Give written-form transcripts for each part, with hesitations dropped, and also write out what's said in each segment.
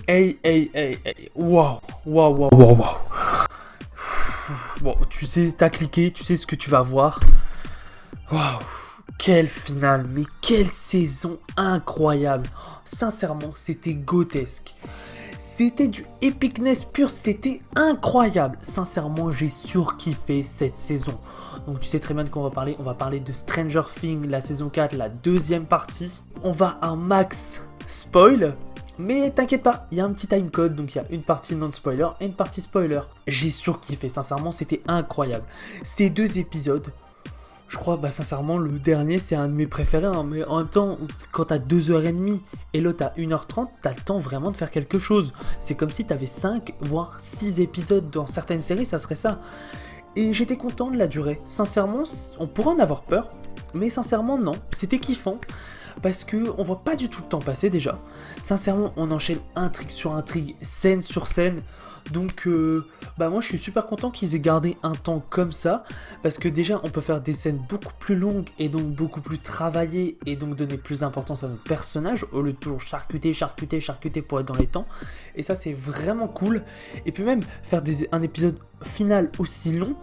Waouh, waouh, waouh, waouh, waouh. Bon, tu sais, t'as cliqué, tu sais ce que tu vas voir. Waouh, quelle finale, mais quelle saison incroyable. Sincèrement, c'était grotesque. C'était du epicness pur, c'était incroyable. Sincèrement, j'ai surkiffé cette saison. Donc tu sais très bien de quoi on va parler de Stranger Things, la saison 4, la deuxième partie. On va un max spoil. Mais t'inquiète pas, il y a un petit timecode, donc il y a une partie non-spoiler et une partie spoiler. J'ai surkiffé, sincèrement, c'était incroyable. Ces deux épisodes, je crois, sincèrement, le dernier, c'est un de mes préférés, hein, mais en même temps, quand t'as 2h30 et l'autre à 1h30, t'as le temps vraiment de faire quelque chose. C'est comme si t'avais 5, voire 6 épisodes dans certaines séries, ça serait ça. Et j'étais content de la durée. Sincèrement, on pourrait en avoir peur, mais sincèrement, non. C'était kiffant. Parce que on voit pas du tout le temps passer déjà. Sincèrement, on enchaîne intrigue sur intrigue, scène sur scène. Donc, moi je suis super content qu'ils aient gardé un temps comme ça. Parce que déjà, on peut faire des scènes beaucoup plus longues et donc beaucoup plus travaillées et donc donner plus d'importance à nos personnages au lieu de toujours charcuter pour être dans les temps. Et ça, c'est vraiment cool. Et puis même, faire un épisode final aussi long,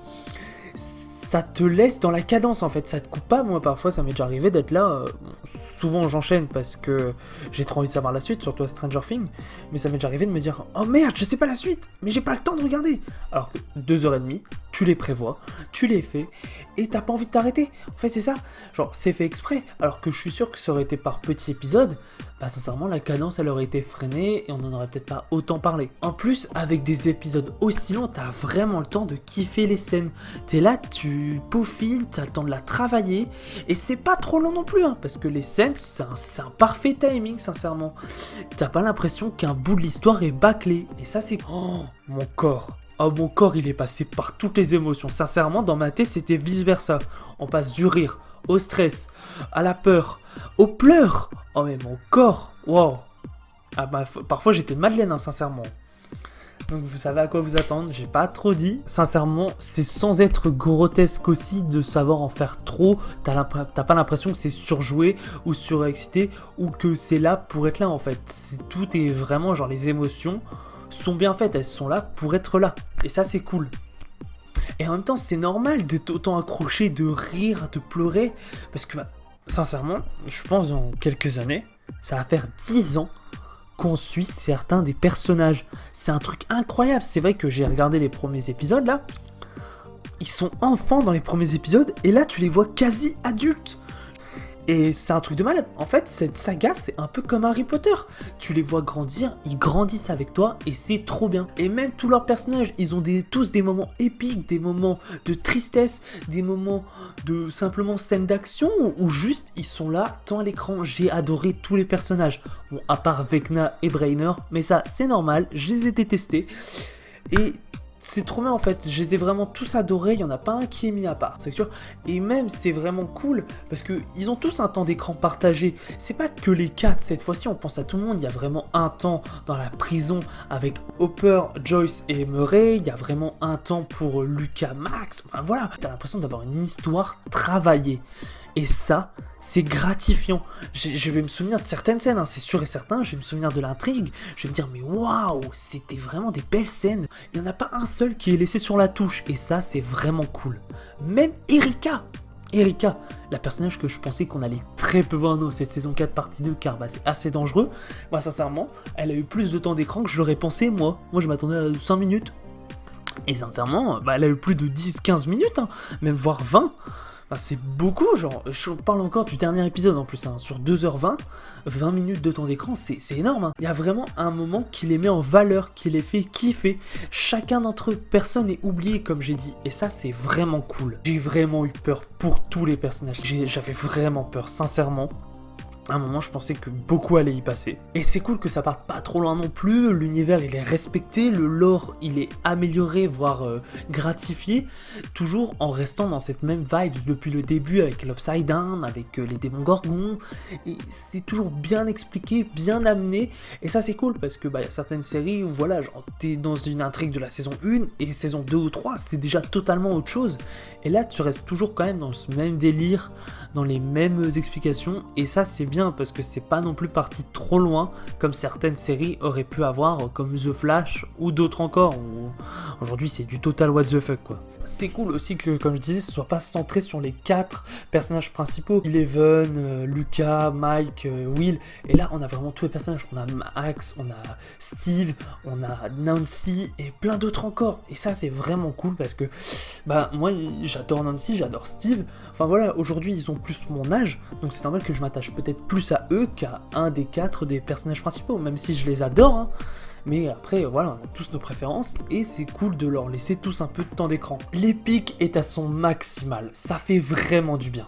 ça te laisse dans la cadence en fait, ça te coupe pas. Moi parfois ça m'est déjà arrivé d'être là, souvent j'enchaîne parce que j'ai trop envie de savoir la suite, surtout à Stranger Things, mais ça m'est déjà arrivé de me dire oh merde je sais pas la suite, mais j'ai pas le temps de regarder. Alors que 2h30, tu les prévois, tu les fais, et t'as pas envie de t'arrêter. En fait c'est ça, genre c'est fait exprès, alors que je suis sûr que ça aurait été par petits épisodes, sincèrement la cadence elle aurait été freinée et on en aurait peut-être pas autant parlé. En plus avec des épisodes aussi longs, t'as vraiment le temps de kiffer les scènes. T'es là, tu peaufines, t'as le temps de la travailler, et c'est pas trop long non plus, hein, parce que les scènes c'est un parfait timing sincèrement. T'as pas l'impression qu'un bout de l'histoire est bâclé, et ça c'est... Oh mon corps. Oh mon corps il est passé par toutes les émotions. Sincèrement dans ma tête c'était vice versa. On passe du rire au stress, à la peur, aux pleurs. Oh mais mon corps, wow. Parfois j'étais Madeleine, hein, sincèrement. Donc vous savez à quoi vous attendre, j'ai pas trop dit. Sincèrement, c'est sans être grotesque aussi de savoir en faire trop. T'as pas l'impression que c'est surjoué ou surexcité ou que c'est là pour être là en fait. Tout est vraiment genre les émotions sont bien faites, elles sont là pour être là. Et ça c'est cool. Et en même temps, c'est normal d'être autant accroché, de rire, de pleurer. Parce que, sincèrement, je pense dans quelques années, ça va faire 10 ans qu'on suit certains des personnages. C'est un truc incroyable. C'est vrai que j'ai regardé les premiers épisodes, là. Ils sont enfants dans les premiers épisodes, et là, tu les vois quasi adultes. Et c'est un truc de malade. En fait, cette saga, c'est un peu comme Harry Potter. Tu les vois grandir, ils grandissent avec toi et c'est trop bien. Et même tous leurs personnages, ils ont tous des moments épiques, des moments de tristesse, des moments de simplement scènes d'action ou juste ils sont là, tant à l'écran. J'ai adoré tous les personnages. Bon, à part Vecna et Brainer, mais ça, c'est normal, je les ai détestés. Et... c'est trop bien en fait, je les ai vraiment tous adorés, il n'y en a pas un qui est mis à part, c'est sûr. Et même c'est vraiment cool, parce qu'ils ont tous un temps d'écran partagé. C'est pas que les 4, cette fois-ci on pense à tout le monde, il y a vraiment un temps dans la prison avec Hopper, Joyce et Murray, il y a vraiment un temps pour Lucas, Max, enfin voilà. T'as l'impression d'avoir une histoire travaillée. Et ça, c'est gratifiant. Je vais me souvenir de certaines scènes, hein, c'est sûr et certain. Je vais me souvenir de l'intrigue. Je vais me dire, mais waouh, c'était vraiment des belles scènes. Il n'y en a pas un seul qui est laissé sur la touche. Et ça, c'est vraiment cool. Même Erika, la personnage que je pensais qu'on allait très peu voir dans cette saison 4 partie 2, car c'est assez dangereux. Moi, sincèrement, elle a eu plus de temps d'écran que je l'aurais pensé, moi. Moi, je m'attendais à 5 minutes. Et sincèrement, elle a eu plus de 10-15 minutes, hein, même voire 20. C'est beaucoup, genre, je parle encore du dernier épisode en plus, hein, sur 2h20, 20 minutes de temps d'écran, c'est énorme. Hein. Il y a vraiment un moment qui les met en valeur, qui les fait kiffer. Chacun d'entre eux, personne n'est oublié comme j'ai dit, et ça c'est vraiment cool. J'ai vraiment eu peur pour tous les personnages, j'avais vraiment peur, sincèrement. À un moment, je pensais que beaucoup allait y passer. Et c'est cool que ça parte pas trop loin non plus, l'univers il est respecté, le lore il est amélioré, voire gratifié, toujours en restant dans cette même vibe depuis le début avec l'Upside Down, avec les démons gorgons, et c'est toujours bien expliqué, bien amené, et ça c'est cool parce que y a certaines séries où voilà, genre t'es dans une intrigue de la saison 1 et saison 2 ou 3, c'est déjà totalement autre chose, et là tu restes toujours quand même dans ce même délire, dans les mêmes explications, et ça c'est bien. bien parce que c'est pas non plus parti trop loin comme certaines séries auraient pu avoir comme The Flash ou d'autres encore. Aujourd'hui c'est du total what the fuck quoi. C'est cool aussi que, comme je disais, ce soit pas centré sur les 4 personnages principaux. Eleven, Lucas, Mike, Will. Et là, on a vraiment tous les personnages. On a Max, on a Steve, on a Nancy et plein d'autres encore. Et ça, c'est vraiment cool parce que, bah, moi, j'adore Nancy, j'adore Steve. Enfin voilà, aujourd'hui, ils ont plus mon âge. Donc c'est normal que je m'attache peut-être plus à eux qu'à un des 4 des personnages principaux. Même si je les adore, hein. Mais après, voilà, on a tous nos préférences et c'est cool de leur laisser tous un peu de temps d'écran. L'épique est à son maximal, ça fait vraiment du bien.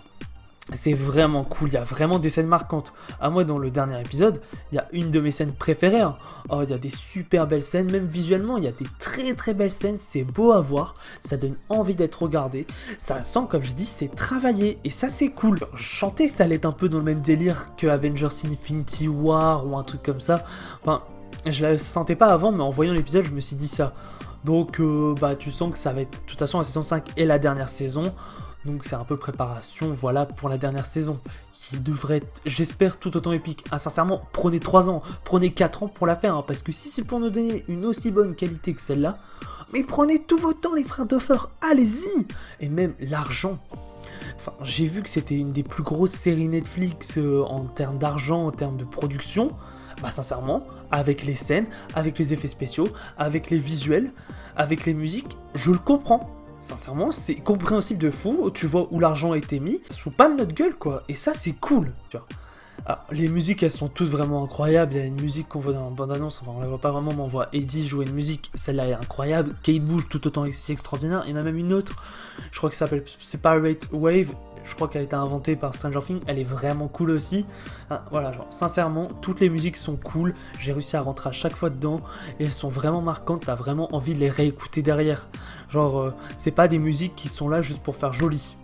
C'est vraiment cool, il y a vraiment des scènes marquantes. À moi, dans le dernier épisode, il y a une de mes scènes préférées. Hein. Oh, il y a des super belles scènes, même visuellement, il y a des très très belles scènes, c'est beau à voir, ça donne envie d'être regardé. Ça sent, comme je dis, c'est travaillé, et ça c'est cool. Je sentais que ça allait être un peu dans le même délire que Avengers Infinity War ou un truc comme ça. Enfin, je la sentais pas avant, mais en voyant l'épisode, je me suis dit ça. Donc, bah, tu sens que ça va être, de toute façon, la saison 5 est la dernière saison. Donc, c'est un peu préparation, voilà, pour la dernière saison. Qui devrait être, j'espère, tout autant épique. Ah, sincèrement, prenez 3 ans, prenez 4 ans pour la faire. Hein, parce que si c'est pour nous donner une aussi bonne qualité que celle-là, mais prenez tout votre temps, les frères Duffer, allez-y. Et même l'argent. Enfin, j'ai vu que c'était une des plus grosses séries Netflix en termes d'argent, en termes de production. Bah sincèrement, avec les scènes, avec les effets spéciaux, avec les visuels, avec les musiques, je le comprends. Sincèrement, c'est compréhensible de fou, tu vois où l'argent a été mis, sous pas de notre gueule quoi, et ça c'est cool, tu vois. Alors, les musiques elles sont toutes vraiment incroyables, il y a une musique qu'on voit dans la bande-annonce, enfin on la voit pas vraiment mais on voit Eddie jouer une musique, celle-là est incroyable, Kate Bush tout autant si extraordinaire, il y en a même une autre, je crois que ça s'appelle Separate Wave, je crois qu'elle a été inventée par Stranger Things, elle est vraiment cool aussi. Hein, voilà, genre, sincèrement, toutes les musiques sont cool, j'ai réussi à rentrer à chaque fois dedans, et elles sont vraiment marquantes, t'as vraiment envie de les réécouter derrière. Genre, c'est pas des musiques qui sont là juste pour faire joli.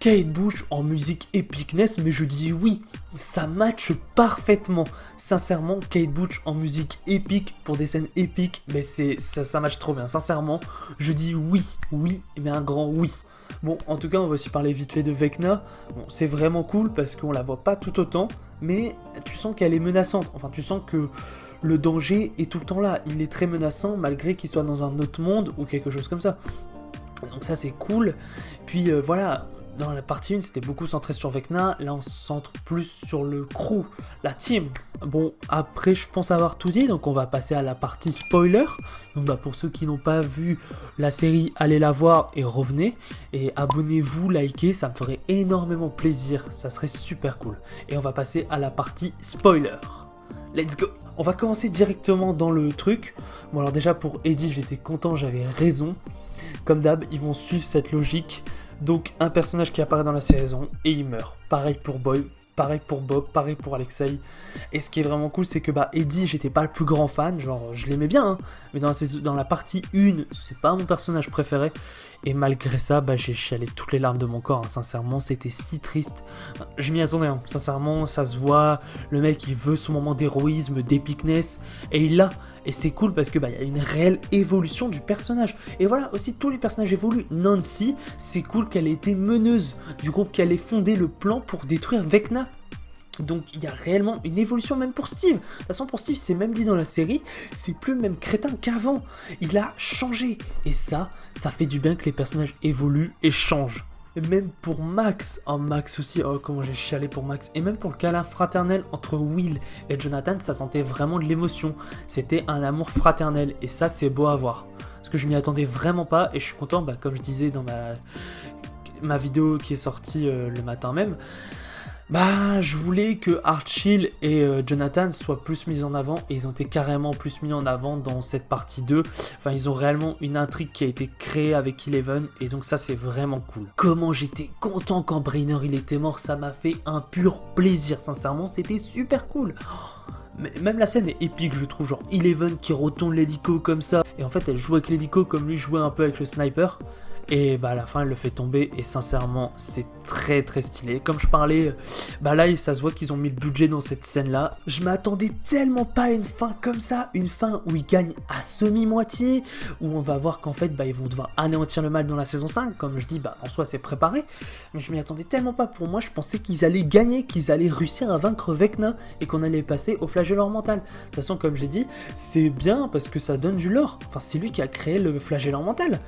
Kate Bush en musique epicness, mais je dis oui, ça matche parfaitement. Sincèrement, Kate Bush en musique épique pour des scènes épiques, mais ça matche trop bien. Sincèrement, je dis oui, mais un grand oui. Bon, en tout cas, on va aussi parler vite fait de Vecna. Bon, c'est vraiment cool parce qu'on la voit pas tout autant, mais tu sens qu'elle est menaçante. Enfin, tu sens que le danger est tout le temps là. Il est très menaçant malgré qu'il soit dans un autre monde ou quelque chose comme ça. Donc ça, c'est cool. Puis voilà. Dans la partie 1, c'était beaucoup centré sur Vecna, là on se centre plus sur le crew, la team. Bon, après je pense avoir tout dit, donc on va passer à la partie spoiler. Donc bah, pour ceux qui n'ont pas vu la série, allez la voir et revenez. Et abonnez-vous, likez, ça me ferait énormément plaisir, ça serait super cool. Et on va passer à la partie spoiler. Let's go! On va commencer directement dans le truc. Bon alors déjà pour Eddie, j'étais content, j'avais raison. Comme d'hab, ils vont suivre cette logique. Donc un personnage qui apparaît dans la saison et il meurt. Pareil pour Boy, pareil pour Bob, pareil pour Alexei. Et ce qui est vraiment cool, c'est que bah Eddie, j'étais pas le plus grand fan, genre je l'aimais bien, hein, mais dans la partie 1, c'est pas mon personnage préféré. Et malgré ça, bah j'ai chialé toutes les larmes de mon corps, hein. Sincèrement, c'était si triste. Je m'y attendais, hein. Sincèrement, ça se voit. Le mec, il veut son moment d'héroïsme, d'épicness, et il l'a. Et c'est cool parce que bah y a une réelle évolution du personnage. Et voilà, aussi tous les personnages évoluent. Nancy, c'est cool qu'elle ait été meneuse du groupe, qu'elle ait fondé le plan pour détruire Vecna. Donc il y a réellement une évolution même pour Steve. De toute façon pour Steve, c'est même dit dans la série, c'est plus le même crétin qu'avant. Il a changé. Et ça fait du bien que les personnages évoluent et changent. Et même pour Max, oh Max aussi, oh comment j'ai chialé pour Max. Et même pour le câlin fraternel entre Will et Jonathan, ça sentait vraiment de l'émotion. C'était un amour fraternel et ça c'est beau à voir. Parce que je m'y attendais vraiment pas et je suis content, bah, comme je disais dans ma vidéo qui est sortie le matin même. Bah, je voulais que Archie et Jonathan soient plus mis en avant et ils ont été carrément plus mis en avant dans cette partie 2. Enfin, ils ont réellement une intrigue qui a été créée avec Eleven et donc ça, c'est vraiment cool. Comment j'étais content quand Brainer il était mort, ça m'a fait un pur plaisir. Sincèrement, c'était super cool. Mais même la scène est épique, je trouve. Genre, Eleven qui retourne l'hélico comme ça et en fait, elle joue avec l'hélico comme lui jouait un peu avec le sniper. Et bah à la fin elle le fait tomber et sincèrement c'est très très stylé. Comme je parlais, bah là ça se voit qu'ils ont mis le budget dans cette scène là. Je m'attendais tellement pas à une fin comme ça, une fin où ils gagnent à semi-moitié, où on va voir qu'en fait bah ils vont devoir anéantir le mal dans la saison 5, comme je dis bah en soi c'est préparé, mais je m'y attendais tellement pas. Pour moi je pensais qu'ils allaient gagner, qu'ils allaient réussir à vaincre Vecna et qu'on allait passer au flagelleur mental. De toute façon comme j'ai dit, c'est bien parce que ça donne du lore, enfin c'est lui qui a créé le flagelleur mental.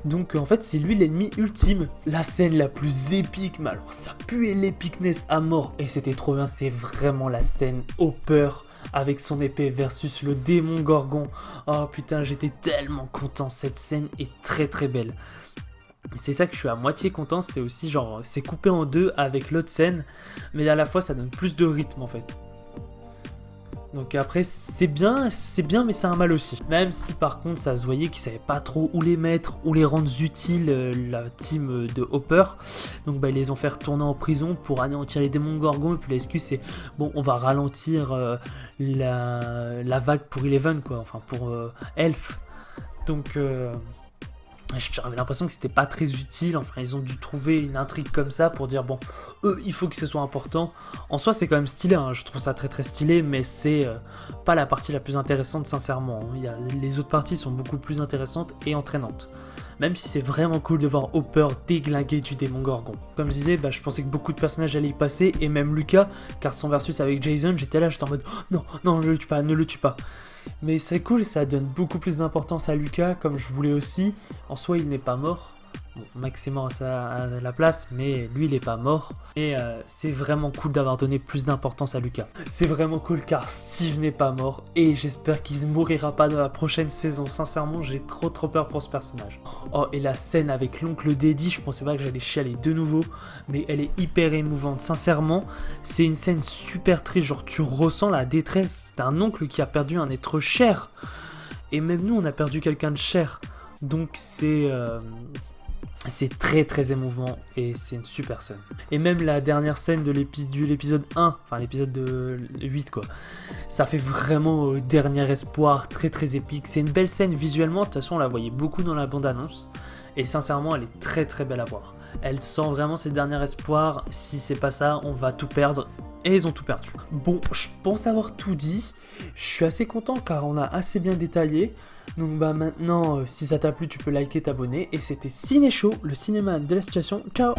Donc en fait c'est lui l'ennemi ultime. La scène la plus épique, mais alors ça puait l'épicness à mort et c'était trop bien, c'est vraiment la scène Hopper avec son épée versus le démon Gorgon. Oh putain j'étais tellement content, cette scène est très très belle. C'est ça que je suis à moitié content, c'est aussi genre c'est coupé en deux avec l'autre scène, mais à la fois ça donne plus de rythme en fait. Donc après c'est bien mais c'est un mal aussi. Même si par contre ça se voyait qu'ils savaient pas trop où les mettre, où les rendre utiles, la team de Hopper. Donc bah ils les ont fait retourner en prison pour anéantir les démons Gorgon. Et puis l'excuse c'est bon on va ralentir la vague pour Eleven quoi, enfin pour Elf. Donc j'avais l'impression que c'était pas très utile, enfin ils ont dû trouver une intrigue comme ça pour dire bon, eux il faut que ce soit important. En soi c'est quand même stylé, hein. Je trouve ça très très stylé, mais c'est pas la partie la plus intéressante sincèrement. Les autres parties sont beaucoup plus intéressantes et entraînantes. Même si c'est vraiment cool de voir Hopper déglinguer du démon Gorgon. Comme je disais, bah, je pensais que beaucoup de personnages allaient y passer, et même Lucas, car son versus avec Jason, j'étais en mode oh, non, non, ne le tue pas, ne le tue pas. Mais c'est cool, ça donne beaucoup plus d'importance à Lucas, comme je voulais aussi. En soi, il n'est pas mort. Bon, Max est mort à la place, mais lui, il n'est pas mort. Et c'est vraiment cool d'avoir donné plus d'importance à Lucas. C'est vraiment cool car Steve n'est pas mort. Et j'espère qu'il ne mourira pas dans la prochaine saison. Sincèrement, j'ai trop peur pour ce personnage. Oh, et la scène avec l'oncle Deddy, je pensais pas que j'allais chialer de nouveau. Mais elle est hyper émouvante. Sincèrement, c'est une scène super triste. Genre, tu ressens la détresse d'un oncle qui a perdu un être cher. Et même nous, on a perdu quelqu'un de cher. Donc c'est très très émouvant et c'est une super scène. Et même la dernière scène de l'épisode 1, enfin l'épisode de 8 quoi, ça fait vraiment dernier espoir, très très épique. C'est une belle scène visuellement, de toute façon on la voyait beaucoup dans la bande-annonce. Et sincèrement elle est très très belle à voir. Elle sent vraiment ses derniers espoirs, si c'est pas ça on va tout perdre. Et ils ont tout perdu. Bon, je pense avoir tout dit. Je suis assez content car on a assez bien détaillé. Donc bah maintenant, si ça t'a plu, tu peux liker, t'abonner. Et c'était Ciné Show, le cinéma de la situation. Ciao!